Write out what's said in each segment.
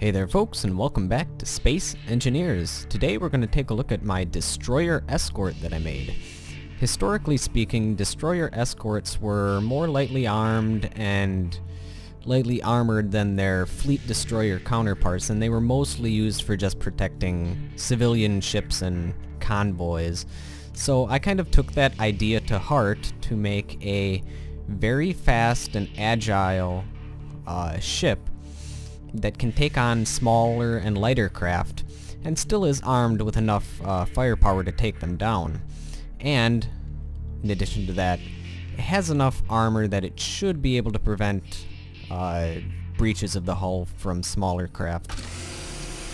Hey there folks, and welcome back to Space Engineers. Today we're going to take a look at my destroyer escort that I made. Historically speaking, destroyer escorts were more lightly armed and lightly armored than their fleet destroyer counterparts, and they were mostly used for just protecting civilian ships and convoys. So I kind of took that idea to heart to make a very fast and agile ship that can take on smaller and lighter craft and still is armed with enough firepower to take them down. And in addition to that, it has enough armor that it should be able to prevent breaches of the hull from smaller craft.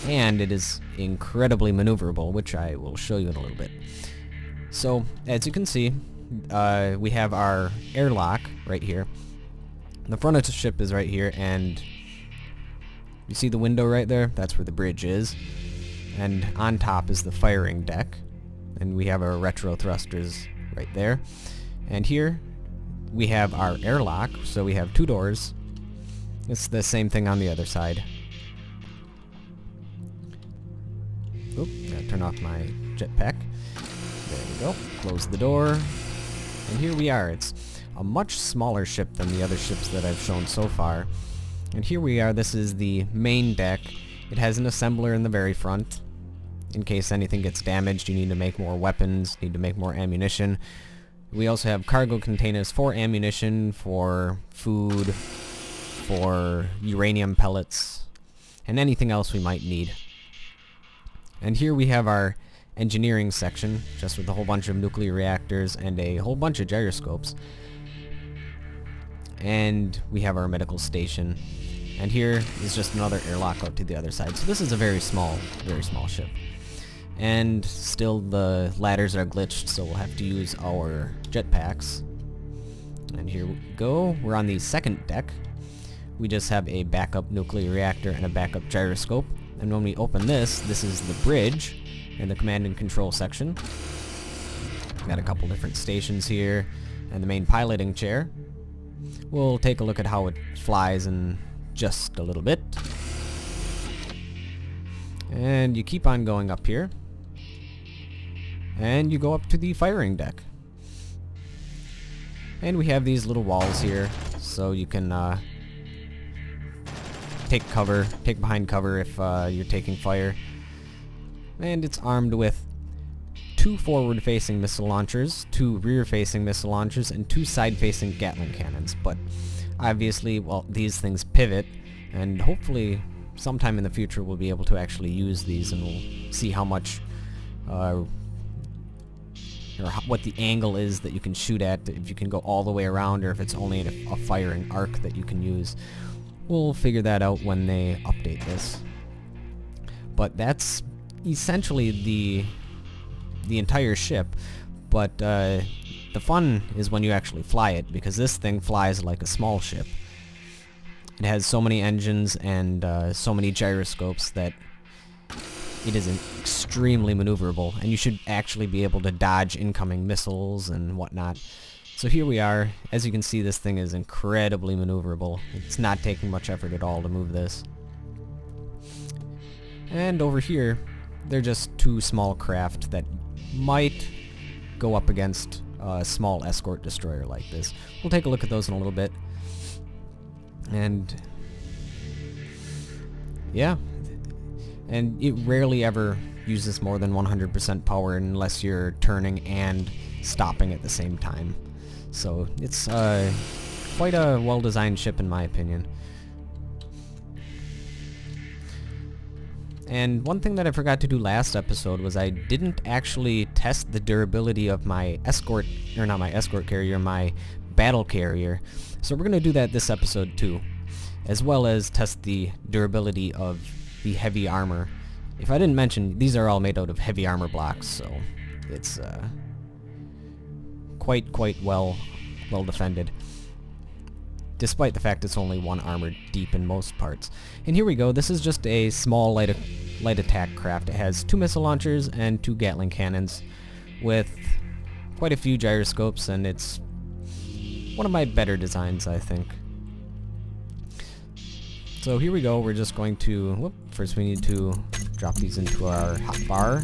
And it is incredibly maneuverable, which I will show you in a little bit. So, as you can see, we have our airlock right here. The front of the ship is right here, and you see the window right there? That's where the bridge is. And on top is the firing deck. And we have our retro thrusters right there. And here we have our airlock, so we have two doors. It's the same thing on the other side. Oop, gotta turn off my jetpack. There we go. Close the door. And here we are. It's a much smaller ship than the other ships that I've shown so far. And here we are. This is the main deck. It has an assembler in the very front. In case anything gets damaged, you need to make more weapons, need to make more ammunition. We also have cargo containers for ammunition, for food, for uranium pellets, and anything else we might need. And here we have our engineering section, just with a whole bunch of nuclear reactors and a whole bunch of gyroscopes. And we have our medical station. And here is just another airlock out to the other side. So this is a very small ship. And still the ladders are glitched, so we'll have to use our jetpacks. And here we go. We're on the second deck. We just have a backup nuclear reactor and a backup gyroscope. And when we open this, this is the bridge and the command and control section. Got a couple different stations here and the main piloting chair. We'll take a look at how it flies in just a little bit. And you keep on going up here. And you go up to the firing deck. And we have these little walls here, so you can take behind cover if you're taking fire. And it's armed with 2 forward-facing missile launchers, 2 rear-facing missile launchers, and 2 side-facing Gatling cannons. But obviously, well, these things pivot, and hopefully sometime in the future we'll be able to actually use these, and we'll see how much or what the angle is that you can shoot at, if you can go all the way around or if it's only a firing arc that you can use. We'll figure that out when they update this. But that's essentially the entire ship, but the fun is when you actually fly it, because this thing flies like a small ship. It has so many engines and so many gyroscopes that it is extremely maneuverable, and you should actually be able to dodge incoming missiles and whatnot. So here we are. As you can see, this thing is incredibly maneuverable. It's not taking much effort at all to move this. And over here, they're just 2 small craft that might go up against a small escort destroyer like this. We'll take a look at those in a little bit. And yeah, and it rarely ever uses more than 100% power unless you're turning and stopping at the same time. So it's quite a well-designed ship in my opinion. And one thing that I forgot to do last episode was I didn't actually test the durability of my escort, or not my escort carrier, my battle carrier. So we're going to do that this episode too, as well as test the durability of the heavy armor. If I didn't mention, these are all made out of heavy armor blocks, so it's quite well defended, despite the fact it's only 1 armor deep in most parts. And here we go. This is just a small light attack craft. It has 2 missile launchers and 2 Gatling cannons with quite a few gyroscopes, and it's one of my better designs, I think. So here we go, we're just going to, whoop, first we need to drop these into our hotbar.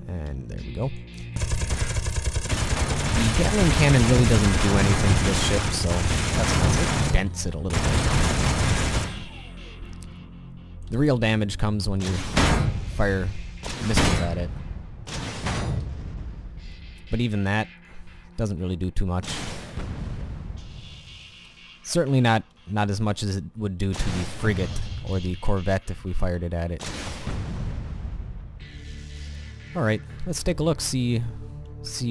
And there we go. The Gatling cannon really doesn't do anything to this ship, so that's nice. It dents it a little bit. The real damage comes when you fire missiles at it. But even that doesn't really do too much. Certainly not as much as it would do to the frigate or the corvette if we fired it at it. Alright, let's take a look, see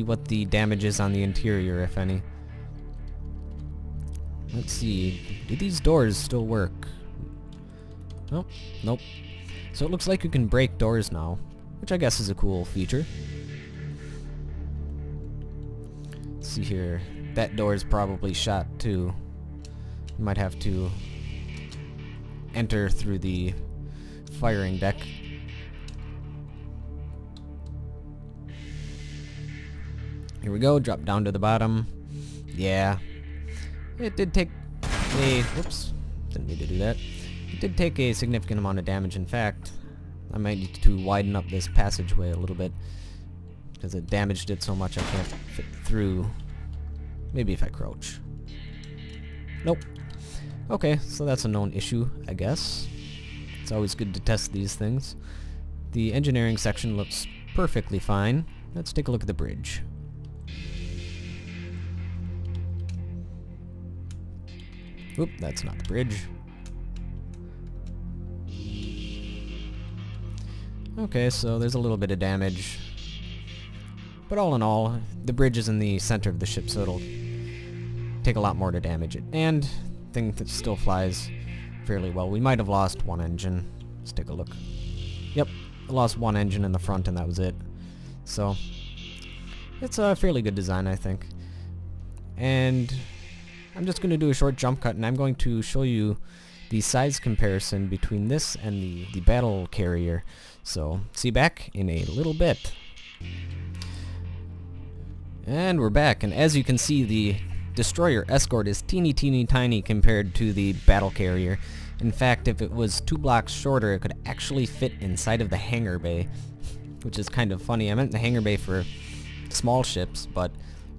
what the damage is on the interior, if any. Let's see, do these doors still work? Oh, nope. So it looks like you can break doors now, which I guess is a cool feature. Let's see here, that door is probably shot too. You might have to enter through the firing deck. Here we go, drop down to the bottom. Yeah. It did take a... Whoops. Didn't mean to do that. It did take a significant amount of damage. In fact, I might need to widen up this passageway a little bit, because it damaged it so much I can't fit through. Maybe if I crouch. Nope. Okay, so that's a known issue, I guess. It's always good to test these things. The engineering section looks perfectly fine. Let's take a look at the bridge. Oop, that's not the bridge. Okay, so there's a little bit of damage. But all in all, the bridge is in the center of the ship, so it'll take a lot more to damage it. And thing that still flies fairly well. We might have lost one engine. Let's take a look. Yep, I lost one engine in the front and that was it. So, it's a fairly good design, I think. And I'm just going to do a short jump cut and I'm going to show you the size comparison between this and the battle carrier. So, see you back in a little bit. And we're back, and as you can see, the destroyer Escort is teeny tiny compared to the battle carrier. In fact, if it was 2 blocks shorter, it could actually fit inside of the hangar bay, which is kind of funny. I meant the hangar bay for small ships, but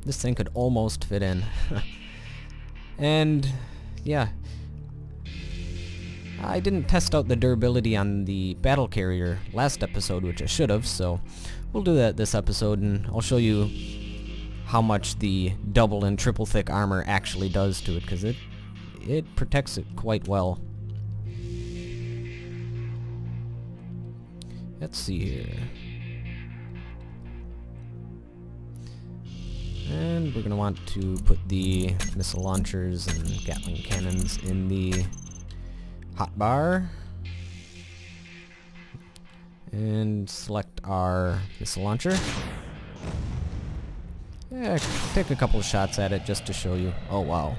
this thing could almost fit in. And yeah, I didn't test out the durability on the battle carrier last episode, which I should have, so we'll do that this episode, and I'll show you how much the double and triple thick armor actually does to it, because it protects it quite well. Let's see here. And we're going to want to put the missile launchers and Gatling cannons in the hotbar. And select our missile launcher. Yeah, take a couple of shots at it just to show you. Oh wow.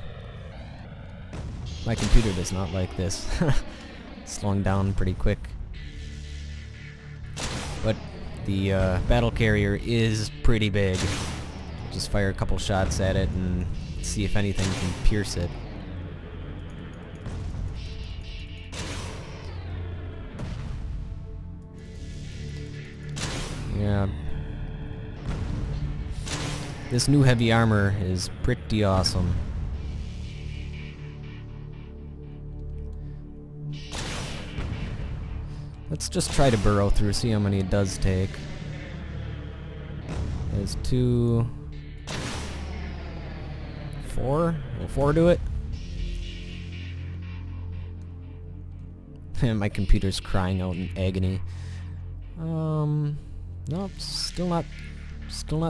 My computer does not like this. Slowing down pretty quick. But the battle carrier is pretty big. Just fire a couple shots at it and see if anything can pierce it. Yeah. This new heavy armor is pretty awesome. Let's just try to burrow through, see how many it does take. There's 2... 4? Will 4 do it? My computer's crying out in agony. Nope, still not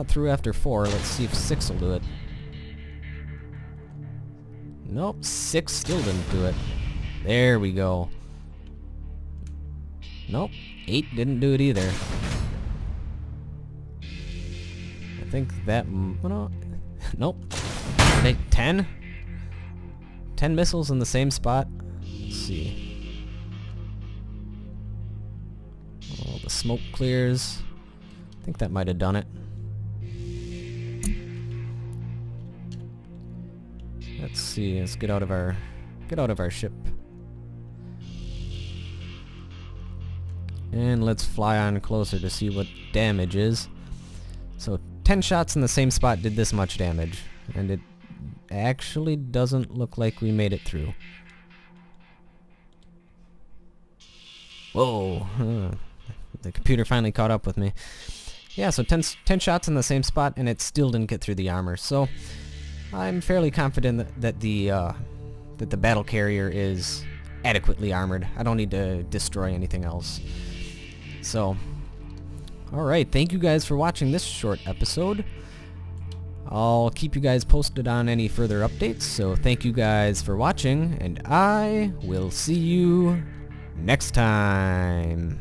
through after 4. Let's see if 6 will do it. Nope, 6 still didn't do it. There we go. Nope, 8 didn't do it either. I think that... no, nope. 10? 10 missiles in the same spot? Let's see. Oh, the smoke clears. I think that might have done it. Let's see, let's get out of our Get out of our ship. And let's fly on closer to see what damage is. So 10 shots in the same spot did this much damage. And it actually doesn't look like we made it through. Whoa. The computer finally caught up with me. Yeah, so 10 shots in the same spot and it still didn't get through the armor. So I'm fairly confident that the battle carrier is adequately armored. I don't need to destroy anything else. So, alright, thank you guys for watching this short episode. I'll keep you guys posted on any further updates, so thank you guys for watching, and I will see you next time.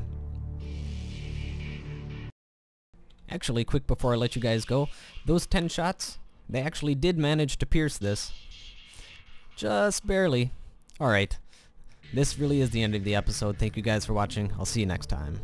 Actually, quick before I let you guys go, those 10 shots, they actually did manage to pierce this. Just barely. Alright, this really is the end of the episode. Thank you guys for watching. I'll see you next time.